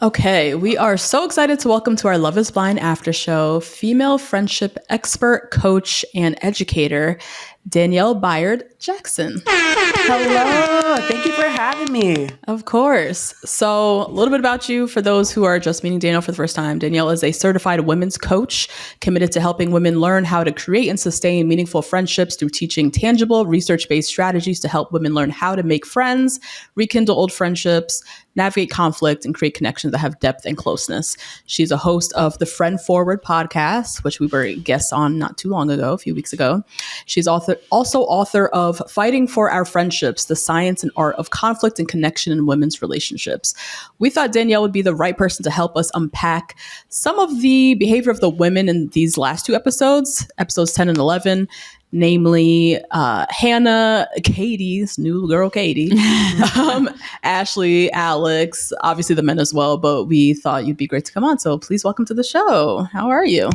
Okay, we are so excited to welcome to our Love is Blind after show female friendship expert, coach, and educator, Danielle Bayard Jackson. Hello, thank you for having me. Of course. So, a little bit about you for those who are just meeting Danielle for the first time. Danielle is a certified women's coach committed to helping women learn how to create and sustain meaningful friendships through teaching tangible, research-based strategies to help women learn how to make friends, rekindle old friendships, navigate conflict, and create connections that have depth and closeness. She's a host of the Friend Forward podcast, which we were guests on not too long ago, a few weeks ago. She's also author of Fighting for Our Friendships, the Science and Art of Conflict and Connection in Women's Relationships. We thought Danielle would be the right person to help us unpack some of the behavior of the women in these last two episodes 10 and 11, namely Hannah, Katie's new girl, Katie, Ashley, Alex, obviously the men as well, but we thought you'd be great to come on. So please welcome to the show. How are you?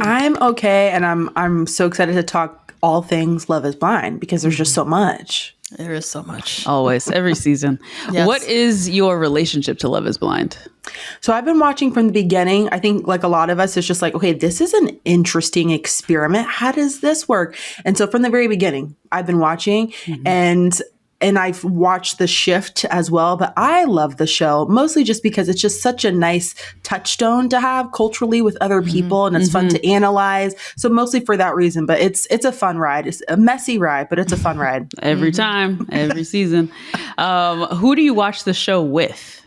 I'm okay, and I'm so excited to talk all things Love is Blind because there's just so much. There is so much. Always, every season. Yes. What is your relationship to Love is Blind? So I've been watching from the beginning. I think like a lot of us, it's just like, okay, this is an interesting experiment. How does this work? And so from the very beginning, I've been watching and I've watched the shift as well, but I love the show mostly just because it's just such a nice touchstone to have culturally with other people, and it's fun to analyze. So mostly for that reason, but it's a fun ride. It's a messy ride, but it's a fun ride. Every time, every season. Who do you watch the show with?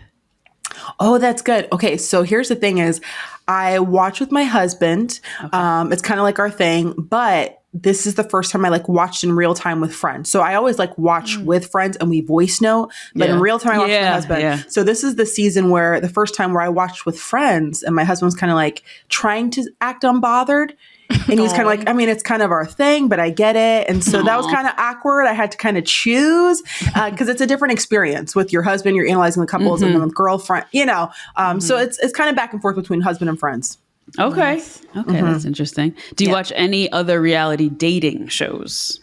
Oh, that's good. Okay, so here's the thing is I watch with my husband. Okay. It's kind of like our thing, but this is the first time I watched in real time with friends. So I always watch with friends and we voice note, but in real time I watch with my husband. Yeah. So this is the season where the first time where I watched with friends and my husband was kind of trying to act unbothered. And he's kind of it's kind of our thing, but I get it. And so that was kind of awkward. I had to kind of choose because it's a different experience with your husband. You're analyzing the couples and then with girlfriend, So it's kind of back and forth between husband and friends. Okay. Okay. That's interesting. Do you watch any other reality dating shows?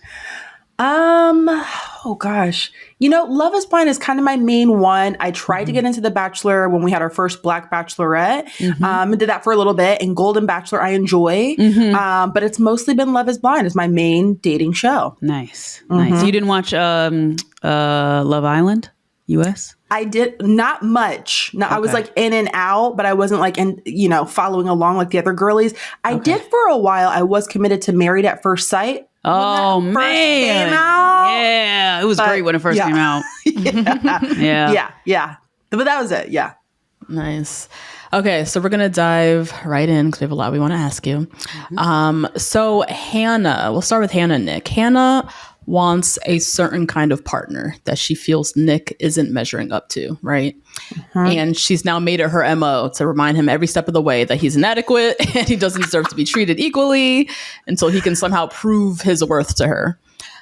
Oh gosh. Love is Blind is kind of my main one. I tried to get into The Bachelor when we had our first Black Bachelorette. And did that for a little bit. And Golden Bachelor I enjoy. But it's mostly been Love is Blind is my main dating show. Nice. Nice. You didn't watch Love Island US? I did not much. No, okay. I was in and out, but I wasn't following along like the other girlies. I did for a while. I was committed to Married at First Sight. Oh man. Yeah. It was great when it first came out. Yeah. But that was it. Yeah. Nice. Okay, so we're going to dive right in because we have a lot we want to ask you. So Hannah, we'll start with Hannah and Nick. Hannah wants a certain kind of partner that she feels Nick isn't measuring up to, right? And she's now made it her MO to remind him every step of the way that he's inadequate and he doesn't deserve to be treated equally until he can somehow prove his worth to her.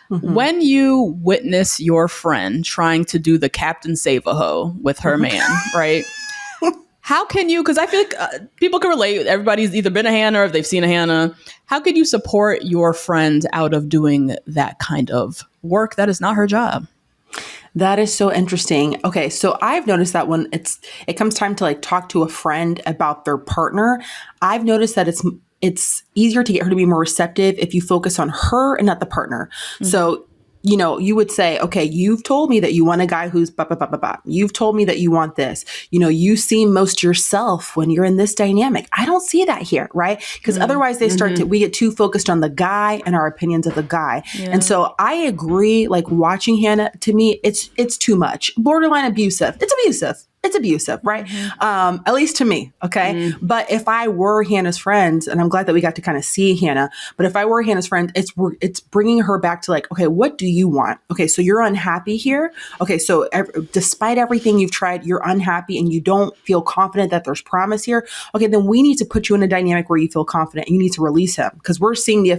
When you witness your friend trying to do the Captain Save-A-Ho with her man, right? How can you, because I feel like people can relate. Everybody's either been a Hannah or if they've seen a Hannah. How can you support your friend out of doing that kind of work that is not her job? That is so interesting. Okay, so I've noticed that when it comes time to talk to a friend about their partner, I've noticed that it's easier to get her to be more receptive if you focus on her and not the partner. So you would say, okay, you've told me that you want a guy who's blah, blah, blah, blah, blah. You've told me that you want this. You seem most yourself when you're in this dynamic. I don't see that here, right? Because otherwise we get too focused on the guy and our opinions of the guy. Yeah. And so I agree, watching Hannah, to me, it's too much. Borderline abusive. It's abusive, right? At least to me, okay? But if I were Hannah's friend, and I'm glad that we got to kind of see Hannah, but if I were Hannah's friend, it's bringing her back to okay, what do you want? Okay, so you're unhappy here. Okay, so despite everything you've tried, you're unhappy and you don't feel confident that there's promise here. Okay, then we need to put you in a dynamic where you feel confident and you need to release him because we're seeing the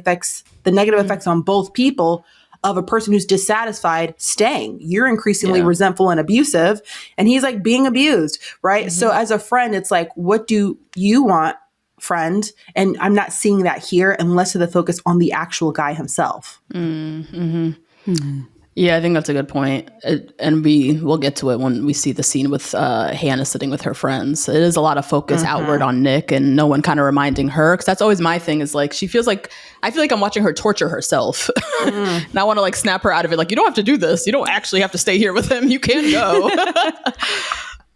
negative effects on both people of a person who's dissatisfied staying. You're increasingly resentful and abusive, and he's being abused, right? So as a friend, it's what do you want, friend? And I'm not seeing that here unless of the focus on the actual guy himself. Yeah, I think that's a good point. And we'll get to it when we see the scene with Hannah sitting with her friends. It is a lot of focus outward on Nick and no one kind of reminding her. Because that's always my thing is like, I feel like I'm watching her torture herself. And I want to like snap her out of it. Like, you don't have to do this. You don't actually have to stay here with him. You can go.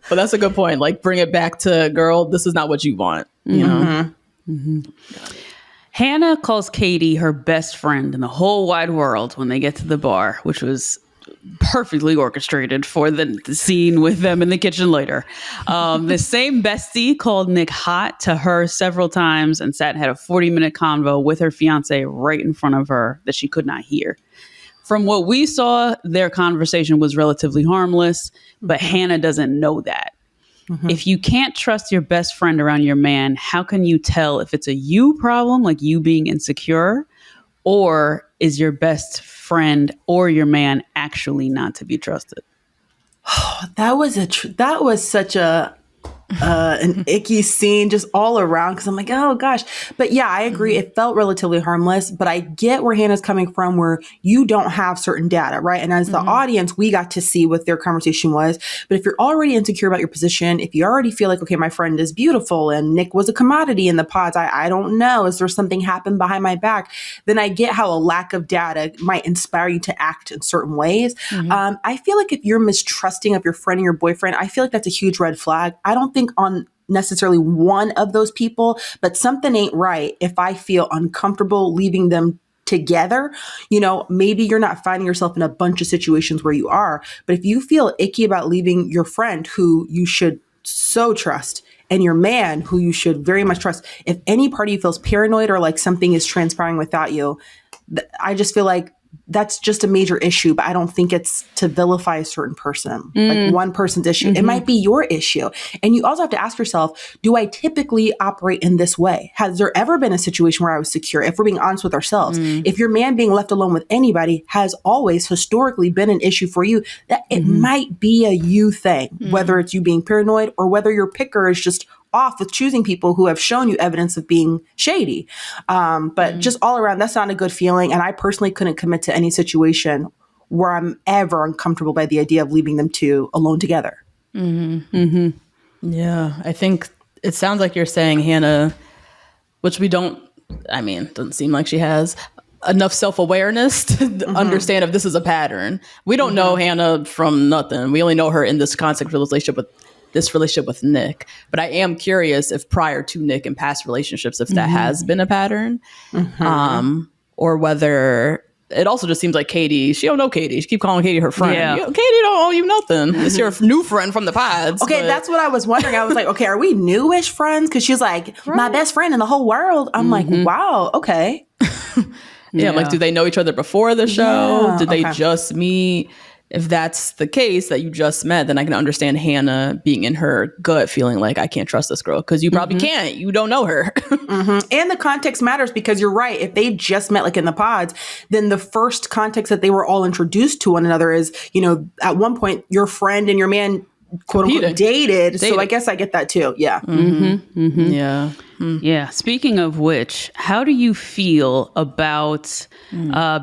But that's a good point. Like, bring it back to, girl, this is not what you want. You know? Hannah calls Katie her best friend in the whole wide world when they get to the bar, which was perfectly orchestrated for the scene with them in the kitchen later. The same bestie called Nick hot to her several times and sat and had a 40-minute convo with her fiance right in front of her that she could not hear. From what we saw, their conversation was relatively harmless, but Hannah doesn't know that. If you can't trust your best friend around your man, how can you tell if it's a you problem, like you being insecure, or is your best friend or your man actually not to be trusted? That was such an icky scene just all around because I'm like, oh gosh. But yeah, I agree. It felt relatively harmless, but I get where Hannah's coming from where you don't have certain data, right? And as the audience, we got to see what their conversation was. But if you're already insecure about your position, if you already feel like, okay, my friend is beautiful and Nick was a commodity in the pods, I don't know, is there something happened behind my back? Then I get how a lack of data might inspire you to act in certain ways. I feel like if you're mistrusting of your friend and your boyfriend, I feel like that's a huge red flag. I don't think on necessarily one of those people, but something ain't right if I feel uncomfortable leaving them together. You know, maybe you're not finding yourself in a bunch of situations where you are, but if you feel icky about leaving your friend who you should so trust and your man who you should very much trust, if any party feels paranoid or like something is transpiring without you, I just feel like that's just a major issue, but I don't think it's to vilify a certain person, like one person's issue. It might be your issue. And you also have to ask yourself, do I typically operate in this way? Has there ever been a situation where I was secure? If we're being honest with ourselves, if your man being left alone with anybody has always historically been an issue for you, that it might be a you thing, whether it's you being paranoid or whether your picker is just off with choosing people who have shown you evidence of being shady. But just all around, that's not a good feeling. And I personally couldn't commit to any situation where I'm ever uncomfortable by the idea of leaving them two alone together. Yeah, I think it sounds like you're saying Hannah, which doesn't seem like she has enough self-awareness to understand if this is a pattern. We don't know Hannah from nothing. We only know her in this concept relationship with Nick. But I am curious if prior to Nick and past relationships, if that has been a pattern, or whether it also just seems like Katie, she don't know Katie. She keep calling Katie her friend. Yeah. Katie don't owe you nothing. It's your new friend from the pods. Okay, that's what I was wondering. I was like, okay, are we newish friends? Because she's like, my best friend in the whole world. I'm like, wow, okay. Yeah, like, do they know each other before the show? Yeah, Did they just meet? If that's the case that you just met, then I can understand Hannah being in her gut feeling like, I can't trust this girl, because you probably can't. You don't know her. And the context matters because you're right. If they just met like in the pods, then the first context that they were all introduced to one another is, you know, at one point your friend and your man quote unquote dated. So I guess I get that too. Yeah. Yeah. Yeah. Speaking of which, how do you feel about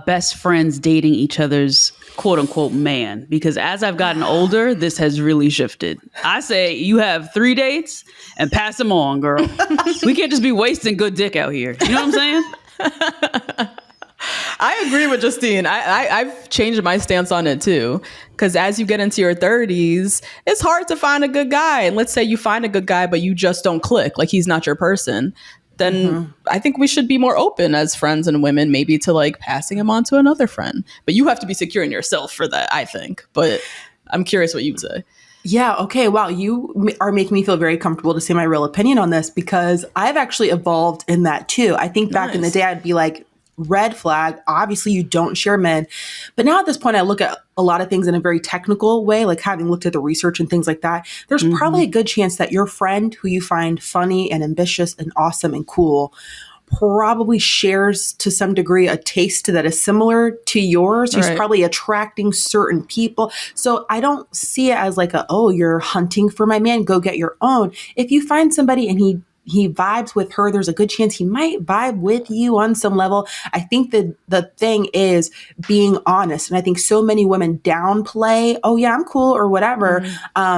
best friends dating each other's quote unquote man? Because as I've gotten older, this has really shifted. I say you have 3 dates and pass them on, girl. We can't just be wasting good dick out here. You know what I'm saying? I agree with Justine. I've changed my stance on it too. Because as you get into your 30s, it's hard to find a good guy. And let's say you find a good guy, but you just don't click, like he's not your person. Then I think we should be more open as friends and women, maybe to like passing him on to another friend. But you have to be secure in yourself for that, I think. But I'm curious what you would say. Yeah. Okay. Wow. You are making me feel very comfortable to say my real opinion on this because I've actually evolved in that too. I think back in the day, I'd be like, red flag. Obviously, you don't share men. But now at this point, I look at a lot of things in a very technical way, like having looked at the research and things like that. There's probably a good chance that your friend who you find funny and ambitious and awesome and cool probably shares to some degree a taste that is similar to yours. He's probably attracting certain people. So I don't see it as like you're hunting for my man, go get your own. If you find somebody and he vibes with her, there's a good chance he might vibe with you on some level. I think that the thing is being honest. And I think so many women downplay, oh yeah, I'm cool or whatever,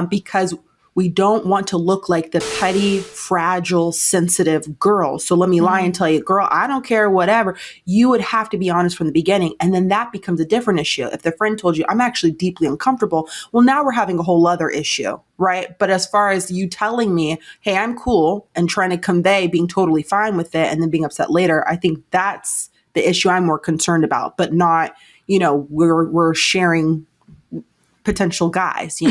because we don't want to look like the petty, fragile, sensitive girl. So let me lie and tell you, girl, I don't care, whatever. You would have to be honest from the beginning. And then that becomes a different issue. If the friend told you, I'm actually deeply uncomfortable, well, now we're having a whole other issue, right? But as far as you telling me, hey, I'm cool, and trying to convey being totally fine with it and then being upset later, I think that's the issue I'm more concerned about, but not, we're sharing potential guys,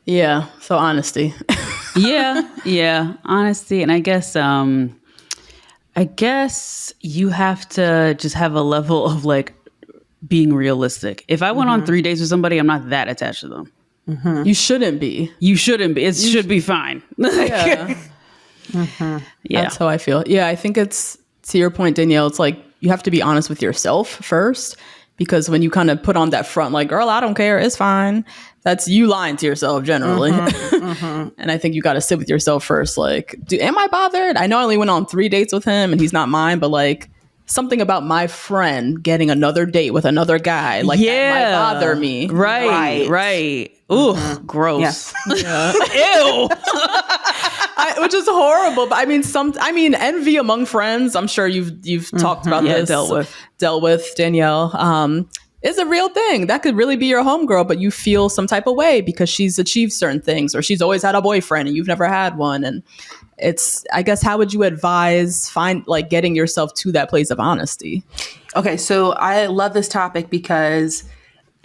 Yeah. So honesty. Yeah. Honesty. And I guess you have to just have a level of like being realistic. If I went on 3 days with somebody, I'm not that attached to them. You shouldn't be. It should be fine. Yeah. Yeah. That's how I feel. Yeah. I think it's, to your point, Danielle, it's like you have to be honest with yourself first. Because when you kind of put on that front, like, girl, I don't care, it's fine. That's you lying to yourself generally. And I think you got to sit with yourself first. Like, am I bothered? I know I only went on 3 dates with him and he's not mine, but like something about my friend getting another date with another guy, like that might bother me. Right. Ooh, gross. Yeah. Ew. Which is horrible. But I mean, envy among friends, I'm sure you've talked about this. Dealt with Danielle. Is a real thing. That could really be your homegirl, but you feel some type of way because she's achieved certain things or she's always had a boyfriend and you've never had one. And it's, I guess, how would you advise getting yourself to that place of honesty? Okay, so I love this topic because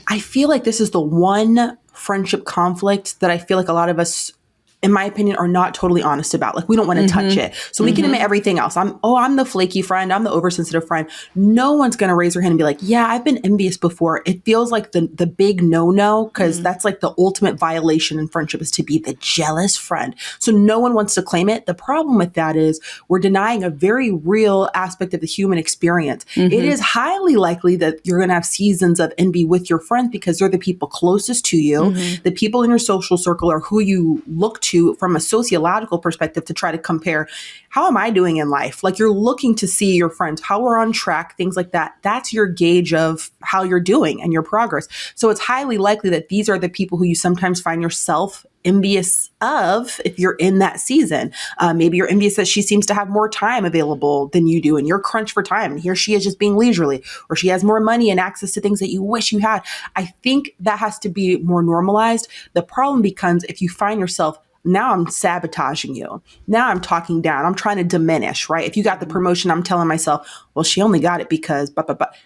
I feel like this is the one friendship conflict that I feel like a lot of us, in my opinion, are not totally honest about. Like, we don't want to touch it. So we can admit everything else. I'm the flaky friend. I'm the oversensitive friend. No one's going to raise their hand and be like, yeah, I've been envious before. It feels like the big no-no, because that's like the ultimate violation in friendship, is to be the jealous friend. So no one wants to claim it. The problem with that is we're denying a very real aspect of the human experience. It is highly likely that you're going to have seasons of envy with your friends because they're the people closest to you. The people in your social circle are who you look to from a sociological perspective to try to compare, how am I doing in life? Like, you're looking to see your friends, how we're on track, things like that. That's your gauge of how you're doing and your progress. So it's highly likely that these are the people who you sometimes find yourself envious of if you're in that season. Maybe you're envious that she seems to have more time available than you do and you're crunched for time, and here she is just being leisurely, or she has more money and access to things that you wish you had. I think that has to be more normalized. The problem becomes if you find yourself, now I'm sabotaging you. Now I'm talking down. I'm trying to diminish, right? If you got the promotion, I'm telling myself, well, she only got it because,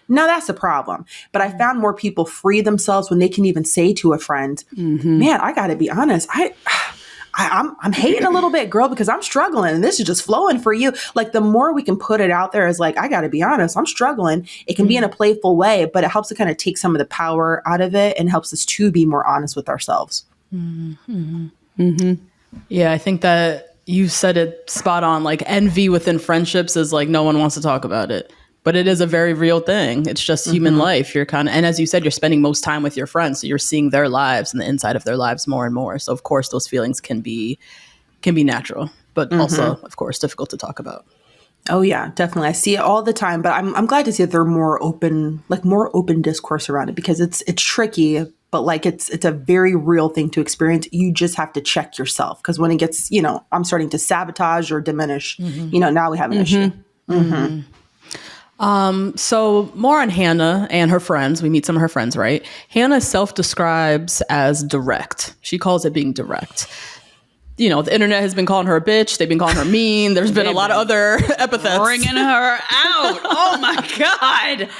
no, that's a problem. But I found more people free themselves when they can even say to a friend, man, I got to be honest. I'm hating a little bit, girl, because I'm struggling and this is just flowing for you. Like, the more we can put it out there as like, I got to be honest, I'm struggling. It can be in a playful way, but it helps to kind of take some of the power out of it and helps us to be more honest with ourselves. Yeah, I think that you said it spot on. Like, envy within friendships is like no one wants to talk about it, but it is a very real thing. It's just human life. You're and as you said, you're spending most time with your friends, so you're seeing their lives and the inside of their lives more and more. So of course, those feelings can be natural, but also, of course, difficult to talk about. Oh yeah, definitely. I see it all the time, but I'm glad to see that there are more open discourse around it, because it's tricky. But like, it's a very real thing to experience. You just have to check yourself, because when it gets, I'm starting to sabotage or diminish, now we have an issue. So more on Hannah and her friends. We meet some of her friends, right? Hannah self-describes as direct. She calls it being direct. The internet has been calling her a bitch. They've been calling her mean. There's been a lot of other epithets. Bringing her out. Oh my God.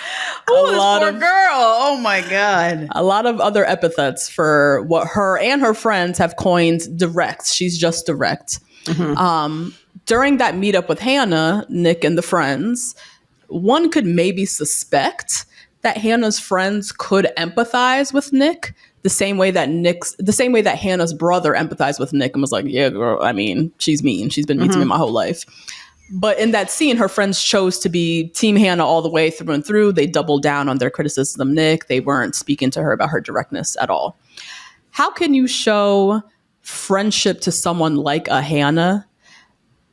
Oh, this poor girl. Oh my God. A lot of other epithets for what her and her friends have coined direct. She's just direct. During that meetup with Hannah, Nick and the friends, one could maybe suspect that Hannah's friends could empathize with Nick the same way that Hannah's brother empathized with Nick and was like, yeah, girl, I mean, she's mean. She's been mean to me my whole life. But in that scene, her friends chose to be Team Hannah all the way through and through. They doubled down on their criticism of Nick. They weren't speaking to her about her directness at all. How can you show friendship to someone like a Hannah,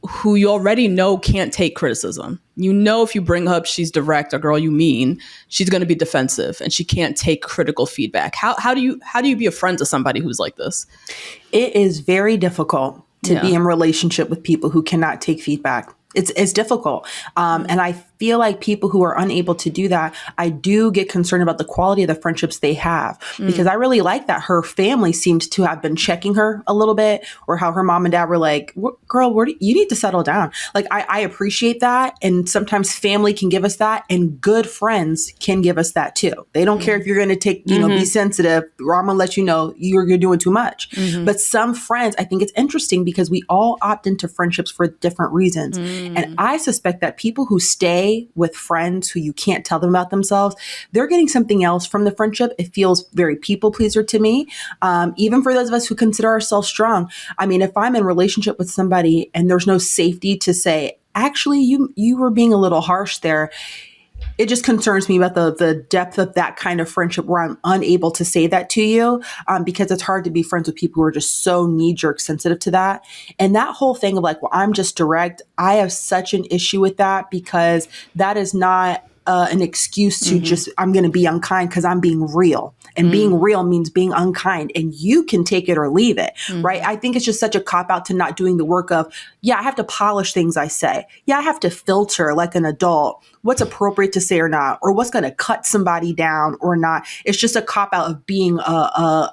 who you already know can't take criticism. You know, if you bring her up, she's direct, a girl you mean, she's going to be defensive and she can't take critical feedback. How do you be a friend to somebody who's like this? It is very difficult to be in relationship with people who cannot take feedback. It's difficult. And I feel like people who are unable to do that, I do get concerned about the quality of the friendships they have, because I really like that her family seemed to have been checking her a little bit, or how her mom and dad were like, girl, you need to settle down. Like, I appreciate that. And sometimes family can give us that, and good friends can give us that too. They don't care if you're going to take, be sensitive, or I'm going to let you know you're doing too much. But some friends, I think it's interesting because we all opt into friendships for different reasons. And I suspect that people who stay with friends who you can't tell them about themselves, they're getting something else from the friendship. It feels very people pleaser to me. Even for those of us who consider ourselves strong. I mean, if I'm in a relationship with somebody and there's no safety to say, actually, you were being a little harsh there, it just concerns me about the depth of that kind of friendship where I'm unable to say that to you, because it's hard to be friends with people who are just so knee-jerk sensitive to that. And that whole thing of like, well, I'm just direct. I have such an issue with that, because that is not an excuse to just, I'm going to be unkind because I'm being real. And being real means being unkind, and you can take it or leave it, right? I think it's just such a cop-out to not doing the work of, I have to polish things I say. I have to filter like an adult what's appropriate to say or not, or what's going to cut somebody down or not. It's just a cop-out of being a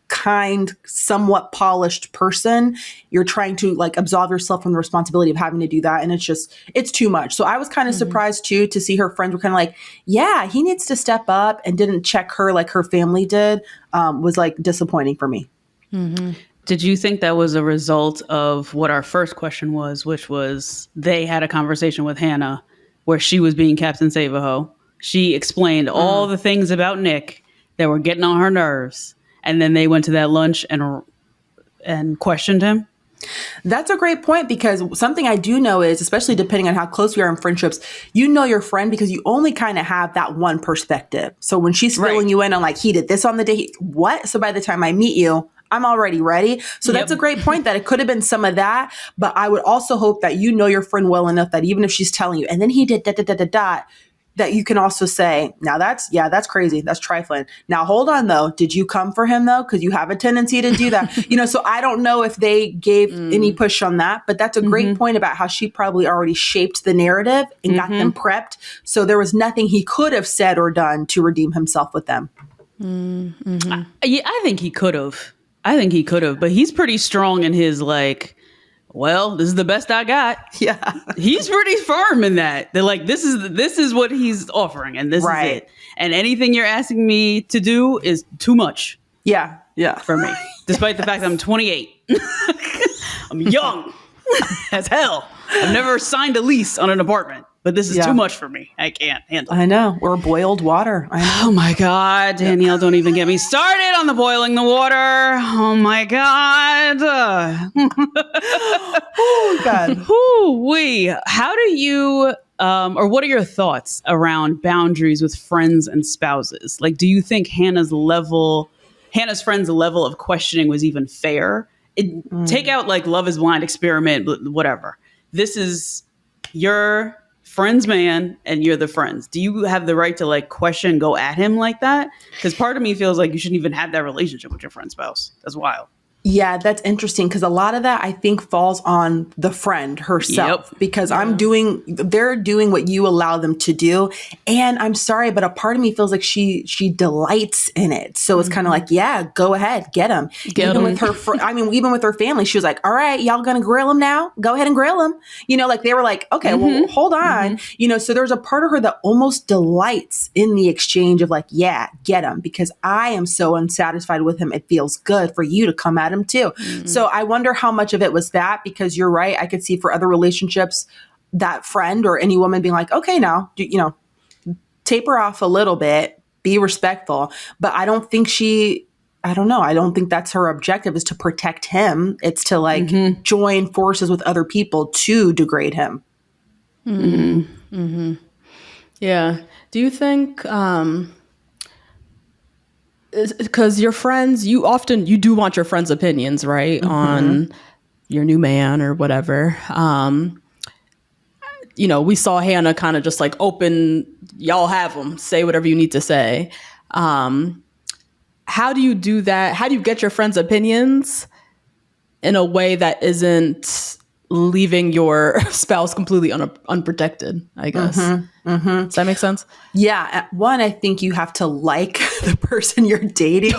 kind, somewhat polished person. You're trying to like absolve yourself from the responsibility of having to do that. And it's too much. So I was kind of surprised too, to see her friends were kind of like, he needs to step up, and didn't check her like her family did. Was like disappointing for me. Did you think that was a result of what our first question was, which was they had a conversation with Hannah where she was being Captain Save-A-Ho? She explained all the things about Nick that were getting on her nerves. And then they went to that lunch and questioned him. That's a great point, because something I do know is, especially depending on how close we are in friendships, you know your friend because you only kind of have that one perspective. So when she's filling you in on like, he did this on the day, what? So by the time I meet you, I'm already ready. So that's a great point, that it could have been some of that. But I would also hope that you know your friend well enough that even if she's telling you, and then he did that you can also say, now that's crazy. That's trifling. Now, hold on though. Did you come for him though? Because you have a tendency to do that. So I don't know if they gave any push on that, but that's a great point about how she probably already shaped the narrative and got them prepped. So there was nothing he could have said or done to redeem himself with them. I think he could have. But he's pretty strong in his like, well, this is the best I got. Yeah. He's pretty firm in that. They're like, this is what he's offering, and this is it. And anything you're asking me to do is too much. Yeah. For me. Despite the fact that I'm 28. I'm young as hell. I've never signed a lease on an apartment, but this is too much for me. I can't handle it. I know. Or boiled water. I know. Oh my God, Danielle, don't even get me started on the boiling the water. Oh my God. Oh God. Ooh-wee. How do you, or what are your thoughts around boundaries with friends and spouses? Like, do you think Hannah's friend's level of questioning was even fair? Take out like Love is Blind experiment, whatever. This is your friend's man and you're the friends. Do you have the right to like question, go at him like that? Because part of me feels like you shouldn't even have that relationship with your friend's spouse. That's wild. Yeah, that's interesting, because a lot of that I think falls on the friend herself, because they're doing what you allow them to do. And I'm sorry, but a part of me feels like she delights in it. So it's kind of like, go ahead, get him. Even with her family, she was like, all right, y'all gonna grill him now? Go ahead and grill him. Like they were like, okay, well, hold on. So there's a part of her that almost delights in the exchange of like, get him, because I am so unsatisfied with him. It feels good for you to come at him too. So I wonder how much of it was that, because you're right. I could see for other relationships, that friend or any woman being like, okay, now, taper off a little bit, be respectful. But I don't think I don't think that's her objective, is to protect him. It's to like join forces with other people to degrade him. Yeah. Do you think, because your friends, you do want your friends' opinions, right? On your new man or whatever. We saw Hannah kind of just like open, y'all have them, say whatever you need to say. How do you do that? How do you get your friends' opinions in a way that isn't leaving your spouse completely unprotected, I guess? Does that make sense? Yeah. One, I think you have to like the person you're dating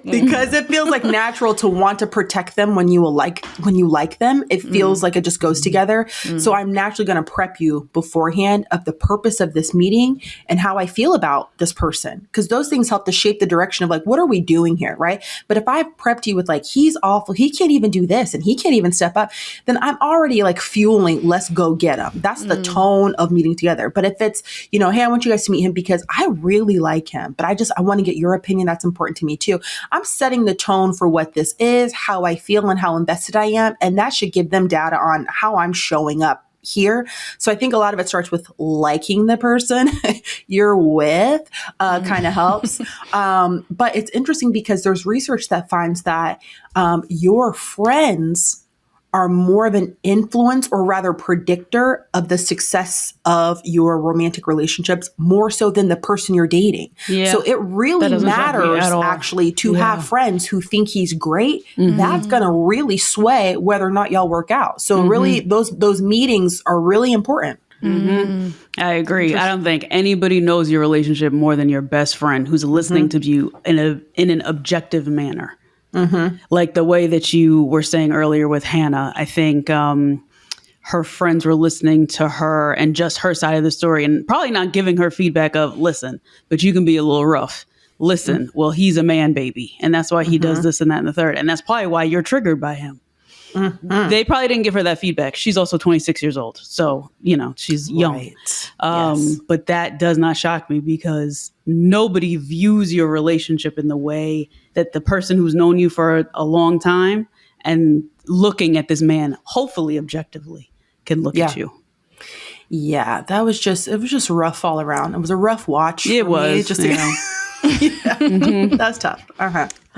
because it feels like natural to want to protect them when you like them. It feels like it just goes together. So I'm naturally going to prep you beforehand of the purpose of this meeting and how I feel about this person, because those things help to shape the direction of like, what are we doing here? Right. But if I've prepped you with like, he's awful, he can't even do this and he can't even step up, then I'm already like fueling, let's go get him. That's the tone of meeting together. But if it's, hey, I want you guys to meet him because I really like him, but I want to get your opinion. That's important to me too. I'm setting the tone for what this is, how I feel and how invested I am. And that should give them data on how I'm showing up here. So I think a lot of it starts with liking the person you're with, kind of helps. But it's interesting because there's research that finds that your friends are more of an influence or rather predictor of the success of your romantic relationships more so than the person you're dating. Yeah. So it really matters actually to have friends who think he's great. That's going to really sway whether or not y'all work out. So really those meetings are really important. I agree. I don't think anybody knows your relationship more than your best friend who's listening to you in an objective manner. Like the way that you were saying earlier with Hannah, I think her friends were listening to her and just her side of the story and probably not giving her feedback of, listen, but you can be a little rough. Listen, well, he's a man baby. And that's why he does this and that and the third. And that's probably why you're triggered by him. They probably didn't give her that feedback. She's also 26 years old. So, she's young. Right. But that does not shock me because nobody views your relationship in the way that the person who's known you for a long time and looking at this man, hopefully objectively, can look at you. Yeah, it was just rough all around. It was a rough watch. It was. That's tough.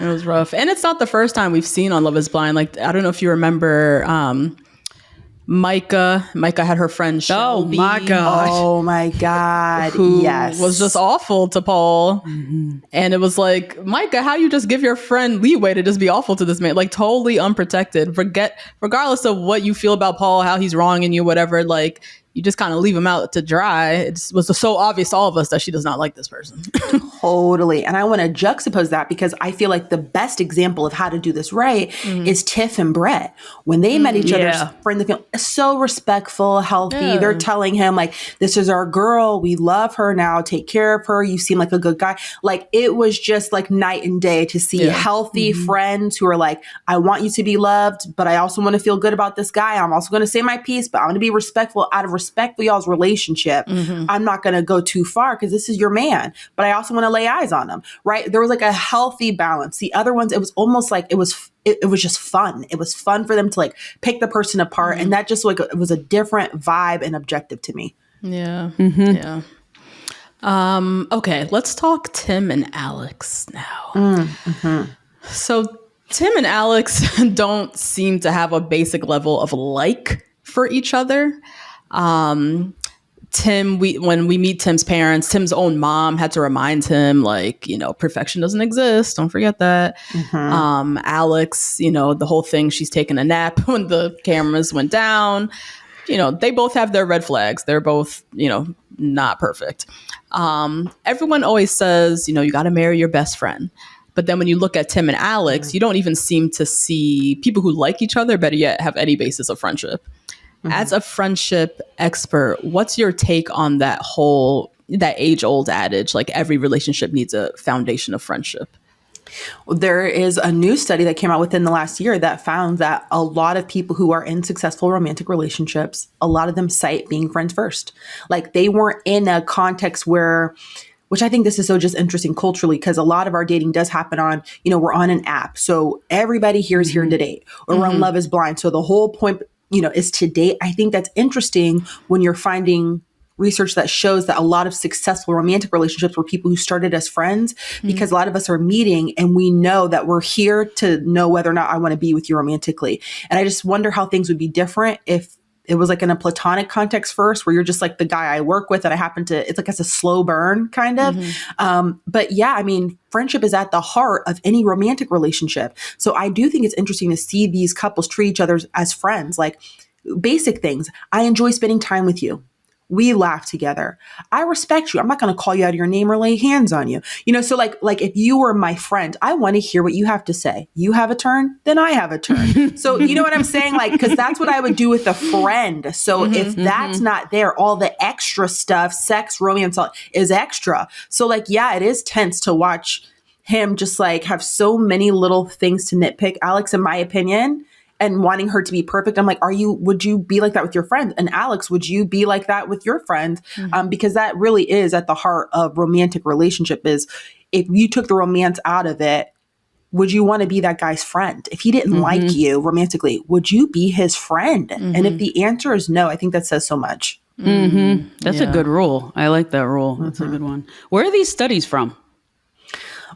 It was rough. And it's not the first time we've seen on Love is Blind. Like, I don't know if you remember Micah had her friend Shelby. Oh my God. Who yes. was just awful to Paul. And it was like, Micah, how you just give your friend leeway to just be awful to this man? Like totally unprotected. Regardless of what you feel about Paul, how he's wronging you, whatever, like you just kind of leave him out to dry. It was so obvious to all of us that she does not like this person. Totally. And I want to juxtapose that because I feel like the best example of how to do this right is Tiff and Brett. When they met each other's friend, they feel so respectful, healthy. Yeah. They're telling him like, this is our girl. We love her now. Take care of her. You seem like a good guy. Like it was just like night and day to see healthy friends who are like, I want you to be loved, but I also want to feel good about this guy. I'm also going to say my piece, but I'm going to be respectful out of respect for y'all's relationship. I'm not going to go too far because this is your man, but I also want to lay eyes on him, right? There was like a healthy balance. The other ones, it was almost like it was just fun. It was fun for them to like pick the person apart. And that just like, it was a different vibe and objective to me. Yeah. Yeah. Okay. Let's talk Tim and Alex now. So Tim and Alex don't seem to have a basic level of like for each other. Tim, when we meet Tim's parents, Tim's own mom had to remind him, like, perfection doesn't exist. Don't forget that. Alex, the whole thing, she's taking a nap when the cameras went down. They both have their red flags. They're both, not perfect. Everyone always says, you got to marry your best friend. But then when you look at Tim and Alex, you don't even seem to see people who like each other, better yet, have any basis of friendship. As a friendship expert, what's your take on that age-old adage, like every relationship needs a foundation of friendship? There is a new study that came out within the last year that found that a lot of people who are in successful romantic relationships, a lot of them cite being friends first. Like they weren't in a context which I think this is so just interesting culturally, because a lot of our dating does happen on, we're on an app. So everybody here is here to date, or we're on Love is Blind. So the whole point, is to date. I think that's interesting when you're finding research that shows that a lot of successful romantic relationships were people who started as friends, because a lot of us are meeting and we know that we're here to know whether or not I want to be with you romantically. And I just wonder how things would be different if it was like in a platonic context first, where you're just like the guy I work with and I happen to, it's like it's a slow burn kind of. But yeah, I mean, friendship is at the heart of any romantic relationship. So I do think it's interesting to see these couples treat each other as friends, like basic things. I enjoy spending time with you. We laugh together. I respect you. I'm not going to call you out of your name or lay hands on you. You know, so like if you were my friend, I want to hear what you have to say. You have a turn, then I have a turn. So you know what I'm saying? Like, because that's what I would do with a friend. So if that's not there, all the extra stuff, sex, romance, is extra. So like, yeah, it is tense to watch him just like have so many little things to nitpick, Alex, in my opinion, and wanting her to be perfect. I'm like, would you be like that with your friend? And Alex, would you be like that with your friend? Because that really is at the heart of romantic relationship, is if you took the romance out of it, would you want to be that guy's friend? If he didn't like you romantically, would you be his friend? And if the answer is no, I think that says so much. That's a good rule. I like that rule. That's a good one. Where are these studies from?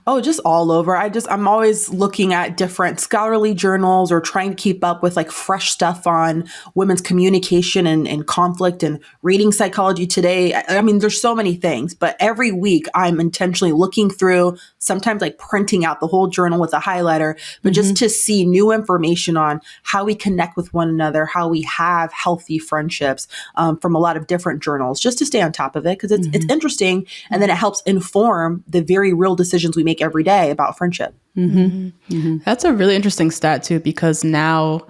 Oh, just all over. I'm always looking at different scholarly journals or trying to keep up with like fresh stuff on women's communication and conflict, and reading Psychology Today. I mean, there's so many things, but every week I'm intentionally looking through, sometimes like printing out the whole journal with a highlighter, but just to see new information on how we connect with one another, how we have healthy friendships, from a lot of different journals, just to stay on top of it. Cause it's interesting. And then it helps inform the very real decisions we make every day about friendship. That's a really interesting stat too, because now,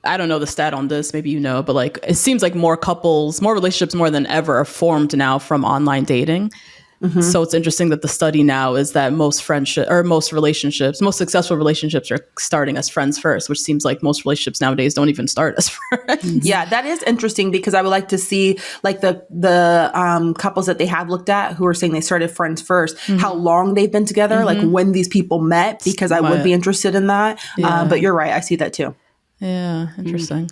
I don't know the stat on this, maybe you know, but like it seems like more couples, more relationships more than ever are formed now from online dating. So it's interesting that the study now is that most relationships, most successful relationships are starting as friends first, which seems like most relationships nowadays don't even start as friends. Yeah, that is interesting, because I would like to see like the couples that they have looked at who are saying they started friends first, how long they've been together, like when these people met, because I would be interested in that. But you're right. I see that too. Yeah. Interesting.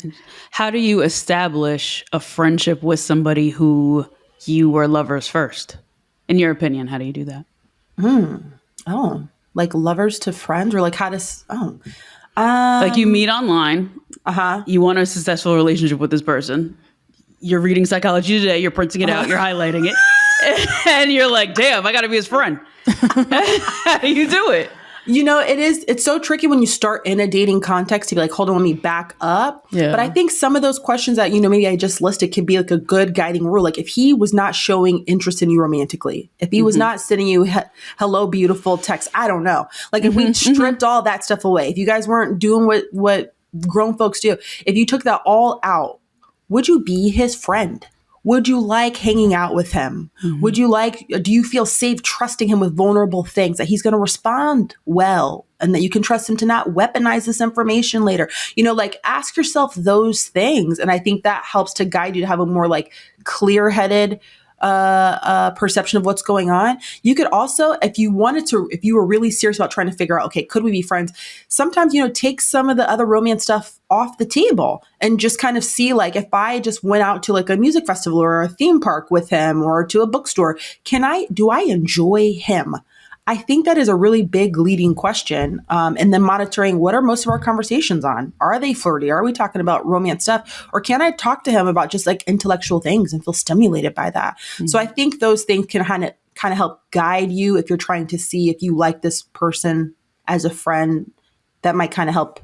How do you establish a friendship with somebody who you were lovers first? In your opinion, how do you do that? Oh, like lovers to friends, or like how does, like you meet online. You want a successful relationship with this person. You're reading Psychology Today. You're printing it out. You're highlighting it. And you're like, damn, I got to be his friend. How do you do it? You know, it's so tricky when you start in a dating context to be like, hold on, let me back up. Yeah. But I think some of those questions that, you know, maybe I just listed could be like a good guiding rule. Like if he was not showing interest in you romantically, if he was not sending you hello, beautiful text, I don't know. Like if we stripped all that stuff away, if you guys weren't doing what grown folks do, if you took that all out, would you be his friend? Would you like hanging out with him? Do you feel safe trusting him with vulnerable things, that he's going to respond well, and that you can trust him to not weaponize this information later? You know, like ask yourself those things. And I think that helps to guide you to have a more like clear-headed perception of what's going on. You could also, if you were really serious about trying to figure out, okay, could we be friends? Sometimes, you know, take some of the other romance stuff off the table and just kind of see, like, if I just went out to like a music festival or a theme park with him or to a bookstore, do I enjoy him? I think that is a really big leading question. And then monitoring, what are most of our conversations on? Are they flirty? Are we talking about romance stuff? Or can I talk to him about just like intellectual things and feel stimulated by that? So I think those things can kind of help guide you if you're trying to see if you like this person as a friend. That might kind of help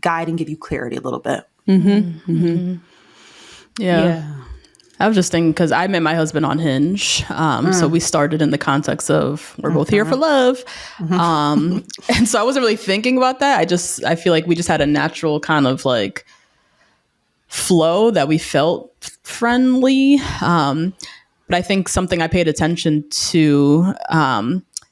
guide and give you clarity a little bit. Yeah. I was just thinking, because I met my husband on Hinge. So we started in the context of we're both here for love. And so I wasn't really thinking about that. I feel like we just had a natural kind of like flow that we felt friendly. But I think something I paid attention to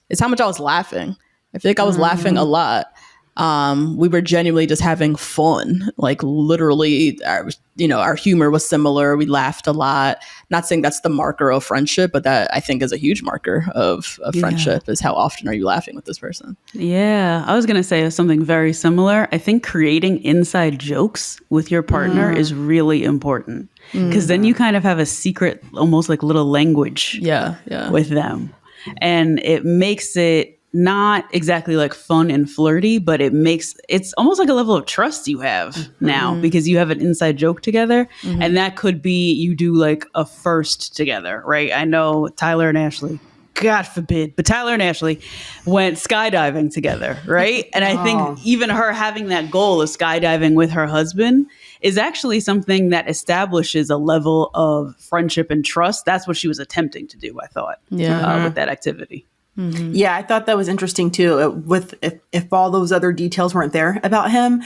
is how much I was laughing. I feel like I was laughing a lot. We were genuinely just having fun. Like literally, our humor was similar. We laughed a lot. Not saying that's the marker of friendship, but that I think is a huge marker of friendship is how often are you laughing with this person? Yeah, I was going to say something very similar. I think creating inside jokes with your partner is really important because then you kind of have a secret, almost like little language with them. And it makes it not exactly like fun and flirty, but it's almost like a level of trust you have now because you have an inside joke together. And that could be you do like a first together, right? I know Tyler and Ashley, God forbid, but Tyler and Ashley went skydiving together, right? And I think even her having that goal of skydiving with her husband is actually something that establishes a level of friendship and trust. That's what she was attempting to do, I thought, with that activity. Yeah, I thought that was interesting too. With if all those other details weren't there about him,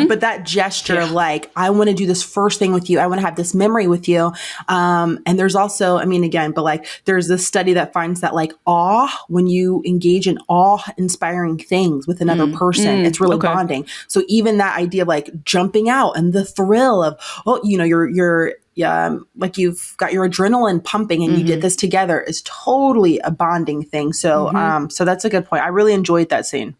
but that gesture of like, I want to do this first thing with you. I want to have this memory with you. And there's also, I mean, again, but like, there's this study that finds that like when you engage in awe-inspiring things with another person, it's really bonding. So even that idea of like jumping out and the thrill of, you're like you've got your adrenaline pumping and you did this together is totally a bonding thing. So, so that's a good point. I really enjoyed that scene.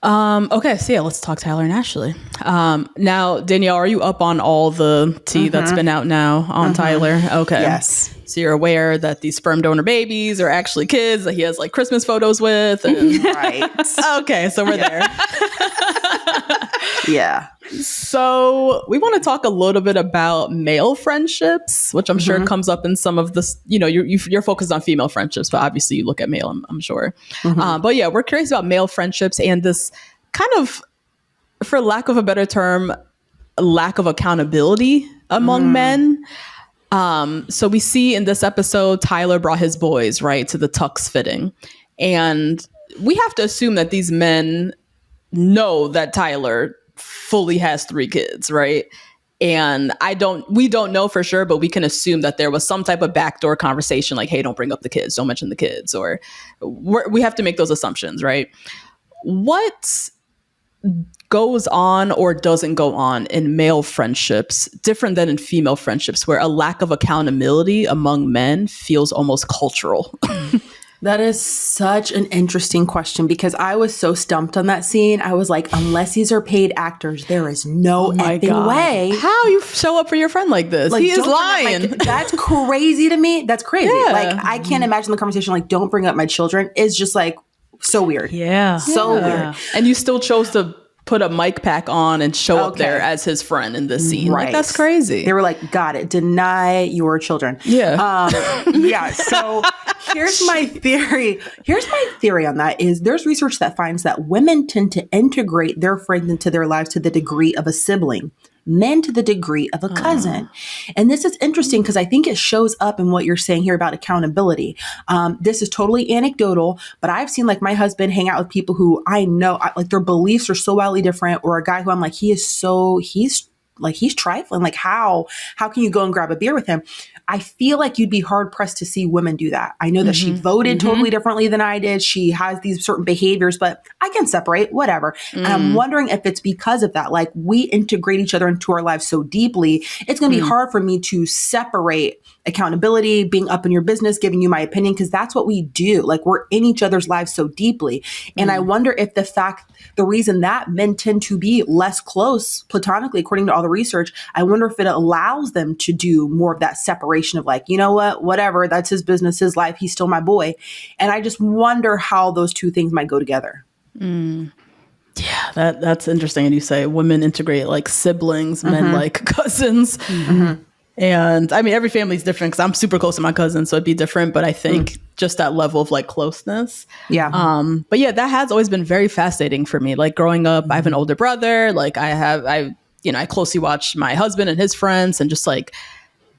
Okay, so let's talk Tyler and Ashley. Now, Danielle, are you up on all the tea that's been out now on Tyler? Okay. Yes. So you're aware that these sperm donor babies are actually kids that he has like Christmas photos with. And Right. Okay, so we're there. Yeah. So we want to talk a little bit about male friendships, which I'm sure comes up in some of this, you're focused on female friendships, but obviously you look at male, I'm sure. But yeah, we're curious about male friendships and this kind of, for lack of a better term, lack of accountability among men. So we see in this episode, Tyler brought his boys, right, to the tux fitting. And we have to assume that these men know that Tyler fully has 3 kids, right? And we don't know for sure, but we can assume that there was some type of backdoor conversation like, hey, don't bring up the kids, don't mention the kids, or we have to make those assumptions, right? What goes on or doesn't go on in male friendships different than in female friendships where a lack of accountability among men feels almost cultural? That is such an interesting question because I was so stumped on that scene. I was like, unless these are paid actors, there is no effing way. How you show up for your friend like this? Like, he is lying. That's crazy to me. That's crazy. Yeah. Like, I can't imagine the conversation like, don't bring up my children is just like so weird. Yeah. So weird. And you still chose to put a mic pack on and show up there as his friend in this scene. Right. Like, that's crazy. They were like, got it. Deny your children. Yeah. Yeah. So here's my theory. Here's my theory on that is there's research that finds that women tend to integrate their friends into their lives to the degree of a sibling. Men to the degree of a cousin. And this is interesting because I think it shows up in what you're saying here about accountability. This is totally anecdotal, but I've seen like my husband hang out with people who I know like their beliefs are so wildly different, or a guy who I'm like, he's trifling. Like how can you go and grab a beer with him? I feel like you'd be hard pressed to see women do that. I know that she voted totally differently than I did. She has these certain behaviors, but I can separate, whatever. And I'm wondering if it's because of that. Like we integrate each other into our lives so deeply, it's going to be hard for me to separate accountability, being up in your business, giving you my opinion, because that's what we do. Like we're in each other's lives so deeply. And I wonder if the reason that men tend to be less close platonically, according to all the research, I wonder if it allows them to do more of that separation of like, you know what, whatever, that's his business, his life, he's still my boy. And I just wonder how those two things might go together. Yeah, that's interesting. And you say women integrate like siblings, men like cousins. And I mean, every family's different because I'm super close to my cousins, so it'd be different. But I think just that level of like closeness. Yeah. But yeah, that has always been very fascinating for me. Like growing up, I have an older brother. Like I closely watch my husband and his friends, and just like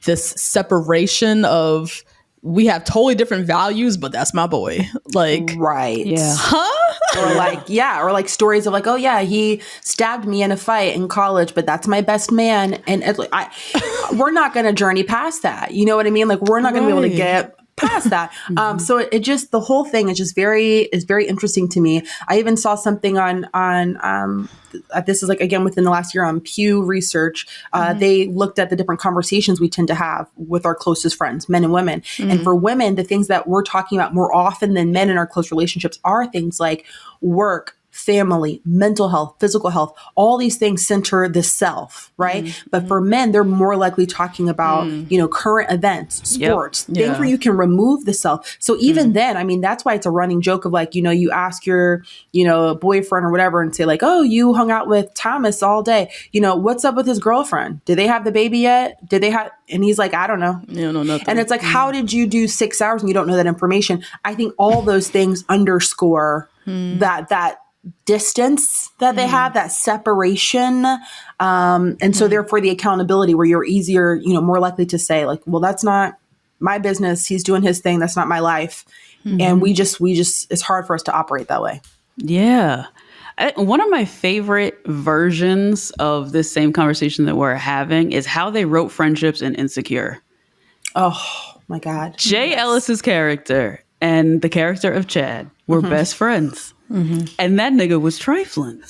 this separation of we have totally different values, but that's my boy. Like, right. Yeah. Or like stories of like, oh yeah, he stabbed me in a fight in college, but that's my best man. And we're not going to journey past that. You know what I mean? Like we're not going to be able to get past that. So it just, the whole thing is just very interesting to me. I even saw something on this is like, again, within the last year on Pew Research, they looked at the different conversations we tend to have with our closest friends, men and women. And for women, the things that we're talking about more often than men in our close relationships are things like work, family, mental health, physical health. All these things center the self, right? But for men, they're more likely talking about, current events, sports, things where you can remove the self. So even then, I mean, that's why it's a running joke of like, you ask your, boyfriend or whatever and say like, oh, you hung out with Thomas all day. What's up with his girlfriend? Did they have the baby yet? And he's like, I don't know. You don't know nothing. And it's like, how did you do 6 hours and you don't know that information? I think all those things underscore that distance that they have, that separation. And so therefore the accountability where you're easier, more likely to say like, well, that's not my business. He's doing his thing. That's not my life. And we just, it's hard for us to operate that way. Yeah. One of my favorite versions of this same conversation that we're having is how they wrote friendships in Insecure. Oh my God. Jay Ellis's character and the character of Chad were best friends. And that nigga was trifling.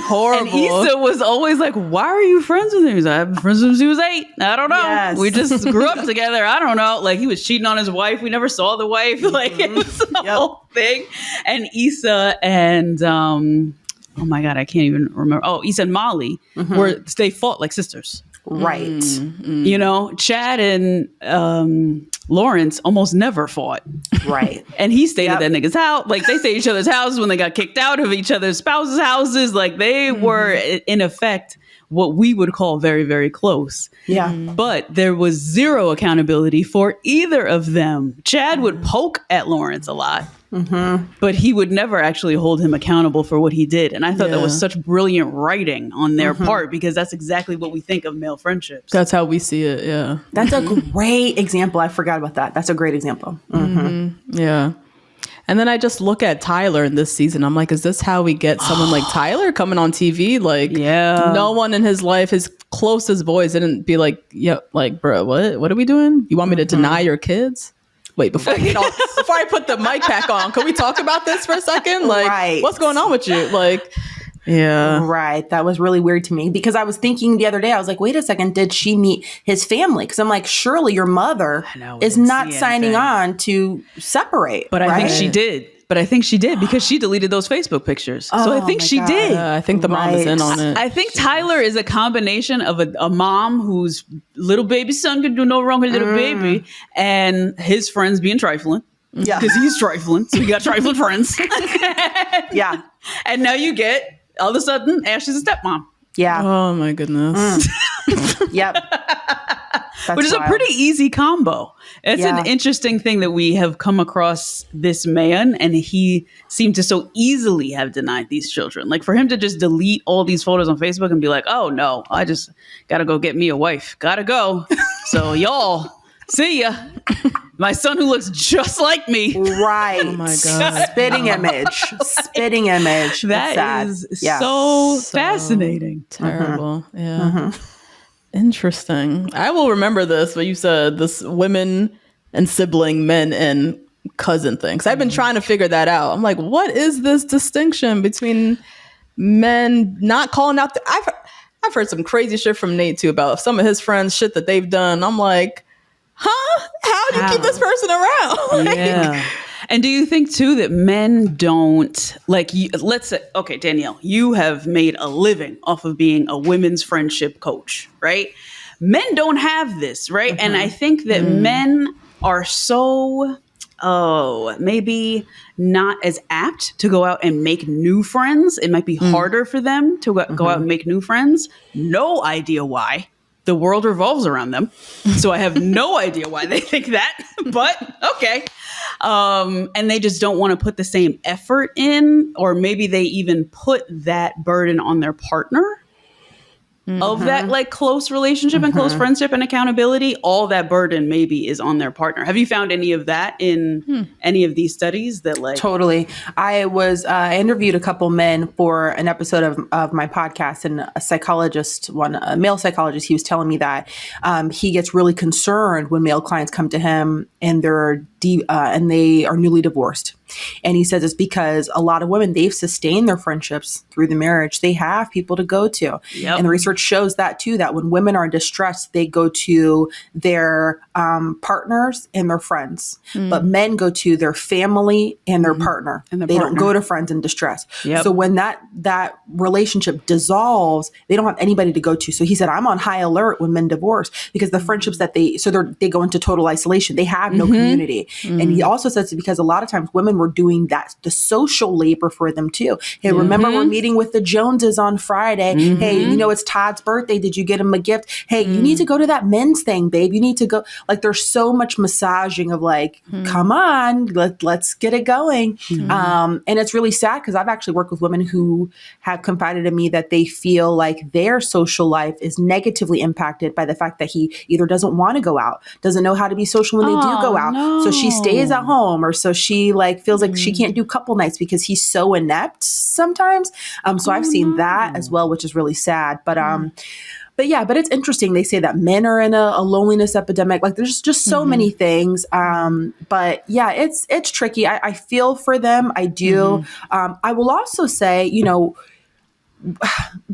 Horrible. And Issa was always like, why are you friends with him? He's like, I've been friends since he was 8. I don't know. Yes. We just grew up together. I don't know. Like, he was cheating on his wife. We never saw the wife. Like, it was the whole thing. And Issa and, oh my God, I can't even remember. Oh, Issa and Molly, they fought like sisters. Right. Chad and Lawrence almost never fought. Right. And he stayed at that nigga's house. Like, they stayed at each other's houses when they got kicked out of each other's spouses' houses. Like, they were, in effect, what we would call very, very close. Yeah. But there was zero accountability for either of them. Chad would poke at Lawrence a lot. But he would never actually hold him accountable for what he did. And I thought that was such brilliant writing on their part, because that's exactly what we think of male friendships. That's how we see it. Yeah. That's a great example. I forgot about that. That's a great example. Yeah. And then I just look at Tyler in this season. I'm like, is this how we get someone like Tyler coming on TV? Like, no one in his life, his closest boys didn't be like, bro, what are we doing? You want me to deny your kids? Wait, before I put the mic back on, can we talk about this for a second? Like, what's going on with you? Like, Right. That was really weird to me because I was thinking the other day, I was like, wait a second, did she meet his family? Because I'm like, surely your mother is not signing on to separate. But I think she did. Because she deleted those Facebook pictures. So I think she did. I think the mom is in on it. I think Tyler is a combination of a mom whose little baby son could do no wrong with little baby and his friends being trifling. Yeah. Because he's trifling. So you got trifling friends. Yeah. And now you get, all of a sudden, Ashley's a stepmom. Yeah. Oh my goodness. Yep. Which is a pretty easy combo. It's an interesting thing that we have come across this man, and he seemed to so easily have denied these children. Like, for him to just delete all these photos on Facebook and be like, oh no, I just gotta go get me a wife. Gotta go. So y'all, see ya. My son who looks just like me. Right. Oh my God. Spitting image. That is so fascinating. Terrible. Yeah. Interesting. I will remember this, what you said, this women and sibling, men and cousin thing. 'Cause I've been trying to figure that out. I'm like, what is this distinction between men not calling out? I've heard some crazy shit from Nate too about some of his friends, shit that they've done. I'm like, huh? How do you keep this person around? Yeah. And do you think too that men don't let's say, okay, Danielle, you have made a living off of being a women's friendship coach, right? Men don't have this, right? And I think that men are so, maybe not as apt to go out and make new friends. It might be harder for them to go out and make new friends. No idea why. The world revolves around them. So I have no idea why they think that, but okay. And they just don't want to put the same effort in, or maybe they even put that burden on their partner of that like close relationship and close friendship and accountability. All that burden maybe is on their partner. Have you found any of that in any of these studies that like? Totally. I interviewed a couple men for an episode of my podcast, and a male psychologist, he was telling me that he gets really concerned when male clients come to him and they're and they are newly divorced. And he says it's because a lot of women, they've sustained their friendships through the marriage. They have people to go to. Yep. And the research shows that too, that when women are distressed, they go to their partners and their friends. But men go to their family and their partner. And their they partner. don't go to friends in distress. Yep. So when that relationship dissolves, they don't have anybody to go to. So he said, I'm on high alert when men divorce because the friendships that they go into total isolation. They have no community. And he also says it's because a lot of times women were doing that, the social labor for them too. Hey, remember we're meeting with the Joneses on Friday. Hey, it's Todd's birthday. Did you get him a gift? Hey, you need to go to that men's thing, babe. You need to go. Like there's so much massaging of like, come on, let's get it going. And it's really sad because I've actually worked with women who have confided in me that they feel like their social life is negatively impacted by the fact that he either doesn't want to go out, doesn't know how to be social when they do go out. No. So she stays at home, or so she like feels like she can't do couple nights because he's so inept sometimes. So I've seen that as well, which is really sad. But it's interesting. They say that men are in a loneliness epidemic. Like there's just so many things. But yeah, it's tricky. I feel for them. I do. I will also say,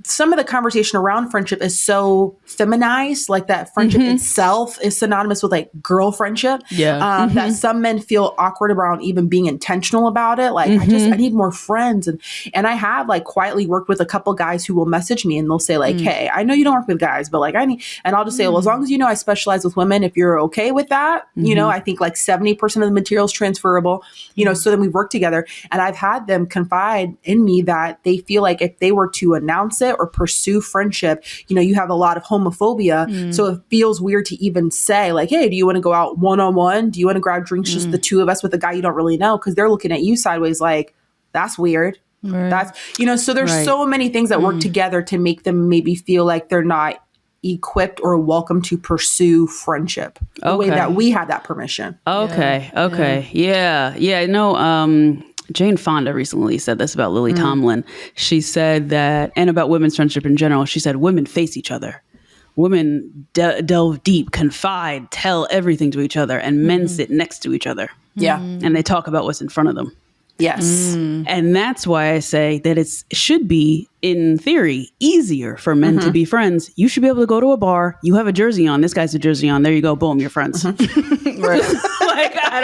some of the conversation around friendship is so feminized, like that friendship itself is synonymous with like girl friendship. Yeah. That some men feel awkward around even being intentional about it. Like I need more friends. And I have like quietly worked with a couple guys who will message me and they'll say like, hey, I know you don't work with guys, but like and I'll just say, well, as long as I specialize with women, if you're okay with that, I think like 70% of the material is transferable, so then we work together. And I've had them confide in me that they feel like if they were to announce it or pursue friendship, you have a lot of homophobia. So it feels weird to even say like, hey, do you want to go out one-on-one? Do you want to grab drinks, just the two of us with a guy you don't really know? Because they're looking at you sideways like, that's weird. Right. That's, so there's so many things that work together to make them maybe feel like they're not equipped or welcome to pursue friendship the way that we had that permission. Okay. Yeah. No, Jane Fonda recently said this about Lily Tomlin. She said that, and about women's friendship in general, she said women face each other. Women delve deep, confide, tell everything to each other, and men sit next to each other. Yeah. And they talk about what's in front of them. Yes. And that's why I say that it should be, in theory, easier for men to be friends. You should be able to go to a bar. You have a jersey on. This guy's a jersey on. There you go. Boom, you're friends. Right. Like, I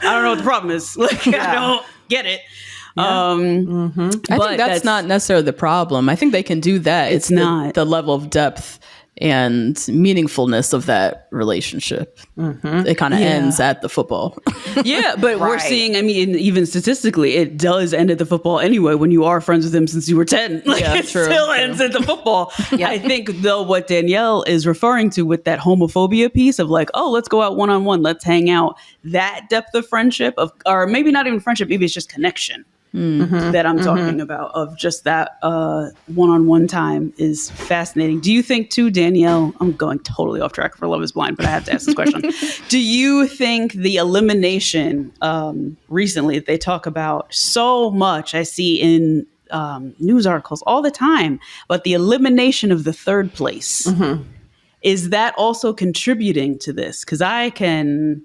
don't know what the problem is. Like, I don't get it. I think that's not necessarily the problem. I think they can do that. It's not the level of depth and meaningfulness of that relationship. It kind of ends at the football. Yeah, but we're seeing, even statistically, it does end at the football anyway when you are friends with him since you were 10. Like, it still ends at the football. I think, though, what Danielle is referring to with that homophobia piece of like, oh, let's go out one-on-one, let's hang out, that depth of friendship, or maybe not even friendship, maybe it's just connection. That I'm talking about, of just that one-on-one time, is fascinating. Do you think too, Danielle, I'm going totally off track for Love is Blind, but I have to ask this question. Do you think the elimination recently that they talk about so much, I see in news articles all the time, but the elimination of the third place, is that also contributing to this? Because I can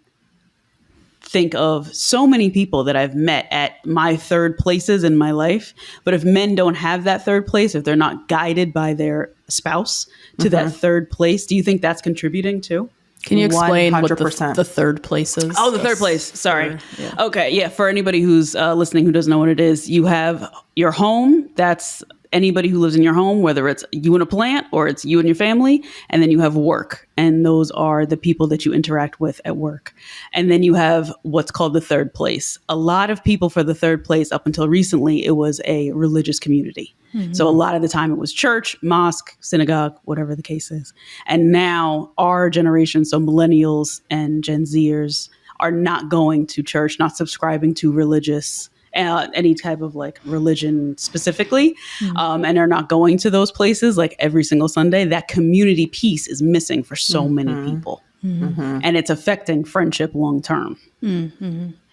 think of so many people that I've met at my third places in my life. But if men don't have that third place, if they're not guided by their spouse to that third place, do you think that's contributing too? Can you explain 100%. what the third place is? Oh, the third place. Sorry. Yeah. Okay. Yeah. For anybody who's listening who doesn't know what it is, you have your home. That's anybody who lives in your home, whether it's you in a plant or it's you and your family. And then you have work. And those are the people that you interact with at work. And then you have what's called the third place. A lot of people for the third place, up until recently, it was a religious community. So a lot of the time it was church, mosque, synagogue, whatever the case is. And now our generation, so millennials and Gen Zers, are not going to church, not subscribing to religious, any type of like religion specifically, and are not going to those places like every single Sunday. That community piece is missing for so many people. And it's affecting friendship long term.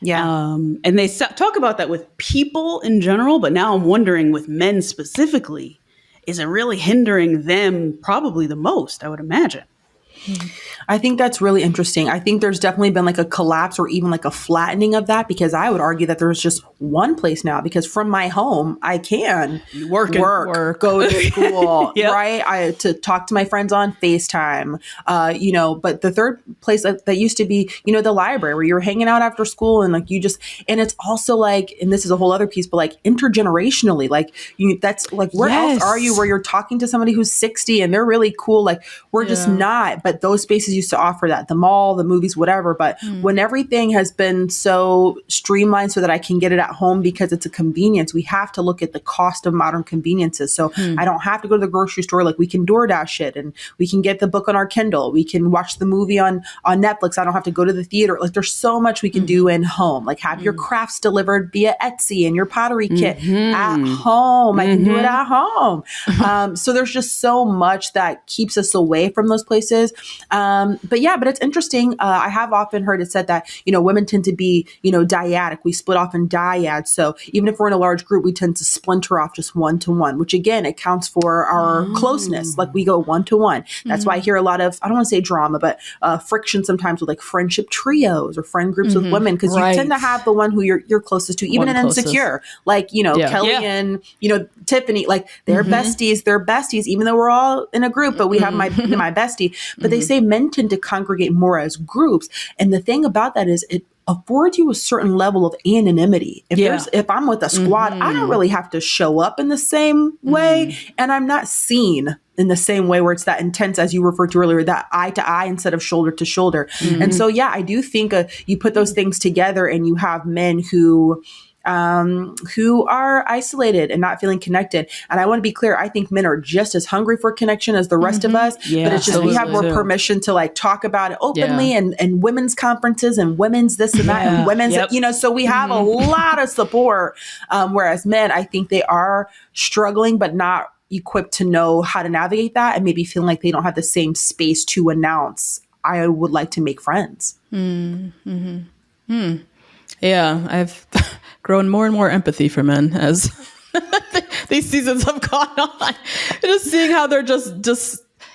Yeah. And they talk about that with people in general, but now I'm wondering with men specifically, is it really hindering them probably the most, I would imagine? I think that's really interesting. I think there's definitely been like a collapse or even like a flattening of that, because I would argue that there's just one place now, because from my home, I can work, go to school, Yep. right? To talk to my friends on FaceTime, but the third place that used to be, the library where you're hanging out after school and like and it's also like, and this is a whole other piece, but like intergenerationally, like that's like, where else are you where you're talking to somebody who's 60 and they're really cool? Like we're just not, but those spaces used to offer that, the mall, the movies, whatever. But when everything has been so streamlined so that I can get it at home because it's a convenience, we have to look at the cost of modern conveniences. So I don't have to go to the grocery store. Like we can DoorDash it and we can get the book on our Kindle. We can watch the movie on Netflix. I don't have to go to the theater. Like there's so much we can do in home, like have your crafts delivered via Etsy and your pottery kit at home. I can do it at home. So there's just so much that keeps us away from those places. But it's interesting. I have often heard it said that, women tend to be, dyadic. We split off in dyads. So even if we're in a large group, we tend to splinter off just one to one, which again, accounts for our closeness. Like we go one to one. That's why I hear a lot of, I don't want to say drama, but friction sometimes with like friendship trios or friend groups with women. Cause you tend to have the one who you're closest to, even in Insecure, like, Kelly and, Tiffany, like they're besties, even though we're all in a group, but we have my bestie, but they say men tend to congregate more as groups. And the thing about that is it affords you a certain level of anonymity. If I'm with a squad, I don't really have to show up in the same way, and I'm not seen in the same way where it's that intense, as you referred to earlier, that eye to eye instead of shoulder to shoulder. And so, I do think you put those things together and you have men who are isolated and not feeling connected. And I want to be clear, I think men are just as hungry for connection as the rest of us, but it's just, we have more permission to like talk about it openly and women's conferences and women's this and that and women's, so we have a lot of support. Whereas men, I think they are struggling, but not equipped to know how to navigate that, and maybe feeling like they don't have the same space to announce, I would like to make friends. Yeah, I've grown more and more empathy for men as these seasons have gone on. Just seeing how they're just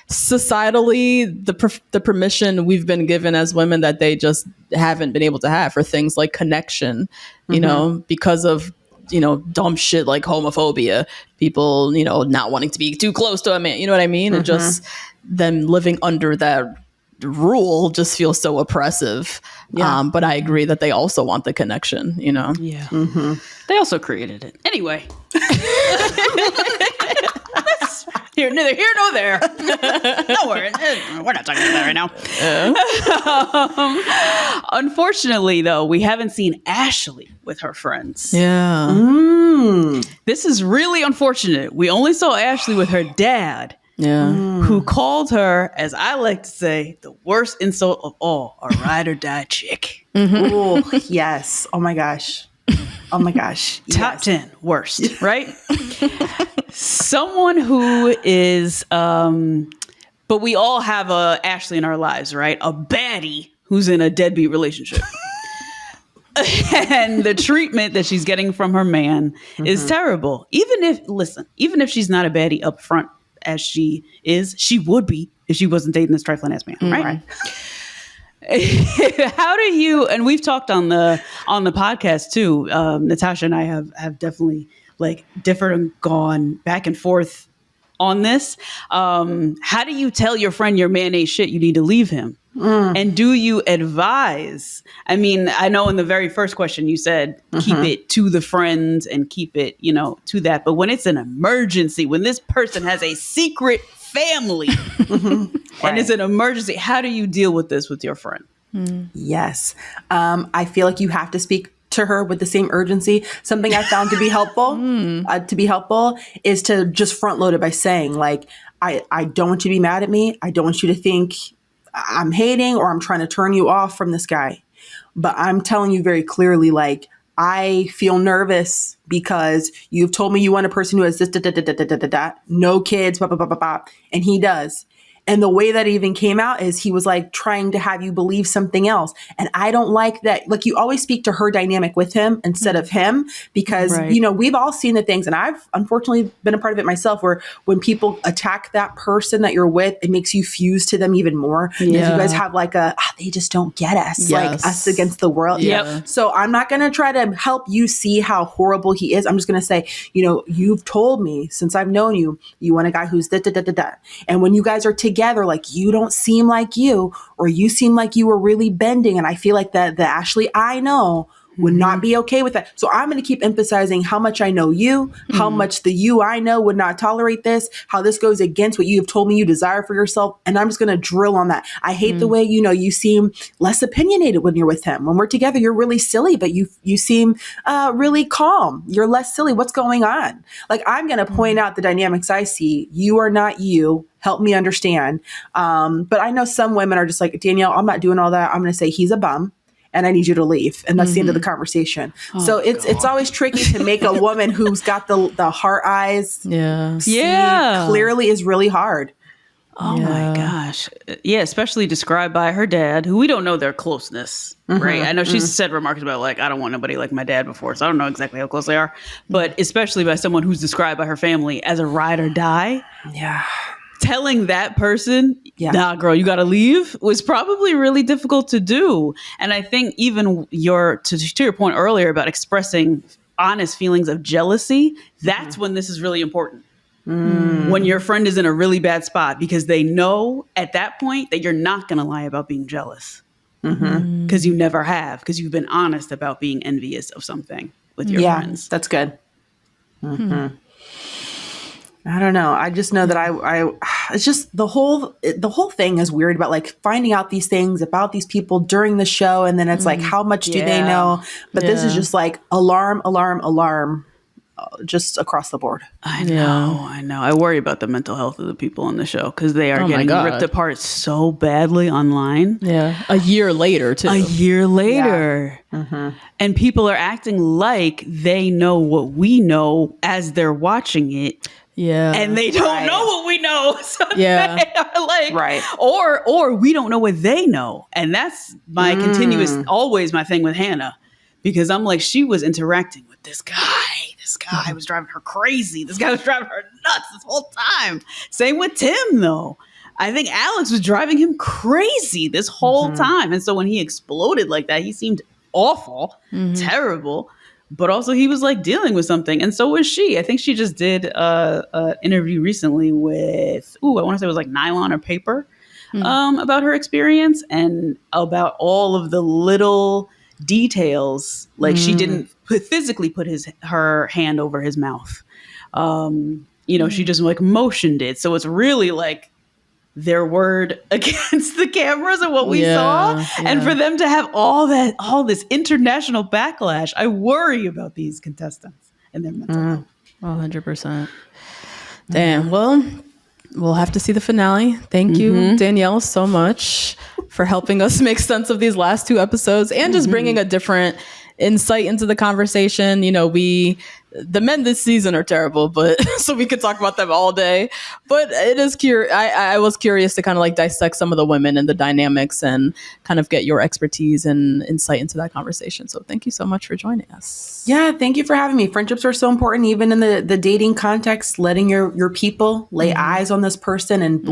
societally the permission we've been given as women that they just haven't been able to have for things like connection, because of dumb shit like homophobia, people not wanting to be too close to a man, you know what I mean, and just them living under that rule just feels so oppressive. But I agree that they also want the connection, They also created it anyway. Neither here nor there. Don't worry, we're not talking about that right now. Unfortunately, though, we haven't seen Ashley with her friends. This is really unfortunate. We only saw Ashley with her dad, who called her, as I like to say, the worst insult of all, a ride or die chick. Oh, yes. Oh my gosh. Top 10 worst, right? Someone who is, but we all have a Ashley in our lives, right? A baddie who's in a deadbeat relationship. And the treatment that she's getting from her man is terrible. Even if she's not a baddie up front, as she is, she would be if she wasn't dating this trifling ass man, right? How do you, and we've talked on the podcast too, Natasha and I have definitely like differed and gone back and forth on this. How do you tell your friend your man ain't shit, you need to leave him? And do you advise? I mean, I know in the very first question you said keep it to the friends and keep it, to that. But when it's an emergency, when this person has a secret family and it's an emergency, how do you deal with this with your friend? Yes. I feel like you have to speak to her with the same urgency. Something I found to be helpful, is to just front load it by saying, like, I don't want you to be mad at me. I don't want you to think I'm hating or I'm trying to turn you off from this guy. But I'm telling you very clearly, like, I feel nervous because you've told me you want a person who has this, no kids, blah, blah, blah, blah, blah, and he does. And the way that it even came out is he was like trying to have you believe something else. And I don't like that. Like, you always speak to her dynamic with him instead of him, because, Right. you know, we've all seen the things, and I've unfortunately been a part of it myself, where when people attack that person that you're with, it makes you fuse to them even more. Because you guys have like they just don't get us, like us against the world. Yep. So I'm not going to try to help you see how horrible he is. I'm just going to say, you know, you've told me since I've known you, you want a guy who's da-da-da-da-da. And when you guys are together, like, you don't seem like you, or you seem like you were really bending. And I feel like that the Ashley I know would not be okay with that. So I'm going to keep emphasizing how much I know you, how much the you I know would not tolerate this, how this goes against what you have told me you desire for yourself. And I'm just going to drill on that. I hate the way, you know, you seem less opinionated when you're with him. When we're together, you're really silly, but you seem really calm. You're less silly. What's going on? Like, I'm going to point out the dynamics I see. You are not you. Help me understand. But I know some women are just like, Danielle, I'm not doing all that. I'm going to say he's a bum, and I need you to leave. And that's the end of the conversation. So it's always tricky to make a woman who's got the heart eyes see clearly is really hard. Oh my gosh. Yeah, especially described by her dad, who we don't know their closeness, right? I know she's said remarks about, like, I don't want nobody like my dad before, so I don't know exactly how close they are. But especially by someone who's described by her family as a ride or die. Yeah. Telling that person, nah, girl, you got to leave, was probably really difficult to do. And I think even to your point earlier about expressing honest feelings of jealousy, that's when this is really important. When your friend is in a really bad spot, because they know at that point that you're not going to lie about being jealous, because you never have, because you've been honest about being envious of something with your friends. That's good. I don't know. I just know that I it's just the whole thing is weird about, like, finding out these things about these people during the show. And then it's like, how much do they know? But this is just like alarm, just across the board. I know. I worry about the mental health of the people on the show, because they are getting ripped apart so badly online. Yeah. A year later, too. And people are acting like they know what we know as they're watching it. Yeah. And they don't know what we know. So they are like, or we don't know what they know. And that's my always my thing with Hannah, because I'm like, she was interacting with this guy. This guy was driving her crazy. This guy was driving her nuts this whole time. Same with Tim, though. I think Alex was driving him crazy this whole time. And so when he exploded like that, he seemed awful, terrible. But also he was like dealing with something. And so was she. I think she just did an interview recently with, I want to say it was like Nylon or Paper, about her experience and about all of the little details. Like, she didn't physically put her hand over his mouth. She just like motioned it. So it's really like their word against the cameras and what we saw. And for them to have all this international backlash, I worry about these contestants and their mental health. 100%. Damn. Well, we'll have to see the finale. Thank you, Danielle, so much for helping us make sense of these last 2 episodes and just bringing a different insight into the conversation. You know, the men this season are terrible, but so we could talk about them all day. But it is I was curious to kind of like dissect some of the women and the dynamics and kind of get your expertise and insight into that conversation. So thank you so much for joining us. Yeah, thank you for having me. Friendships are so important, even in the dating context, letting your people lay eyes on this person and,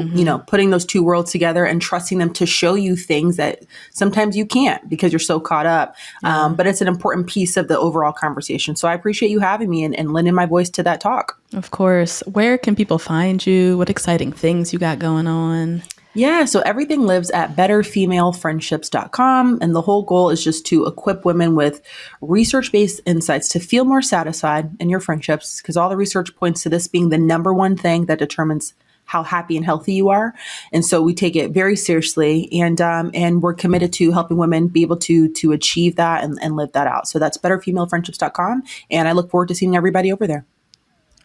putting those 2 worlds together and trusting them to show you things that sometimes you can't because you're so caught up. But it's an important piece of the overall conversation. So I appreciate you having me and lending my voice to that talk. Of course. Where can people find you? What exciting things you got going on? Yeah, so everything lives at betterfemalefriendships.com. And the whole goal is just to equip women with research-based insights to feel more satisfied in your friendships, because all the research points to this being the number one thing that determines how happy and healthy you are. And so we take it very seriously, and we're committed to helping women be able to achieve that and live that out. So that's betterfemalefriendships.com. And I look forward to seeing everybody over there.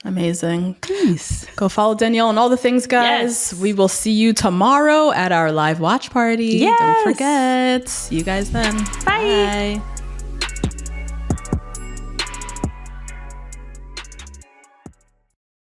Amazing. Peace. Go follow Danielle and all the things, guys. Yes. We will see you tomorrow at our live watch party. Yes. Don't forget. See you guys then. Bye. Bye.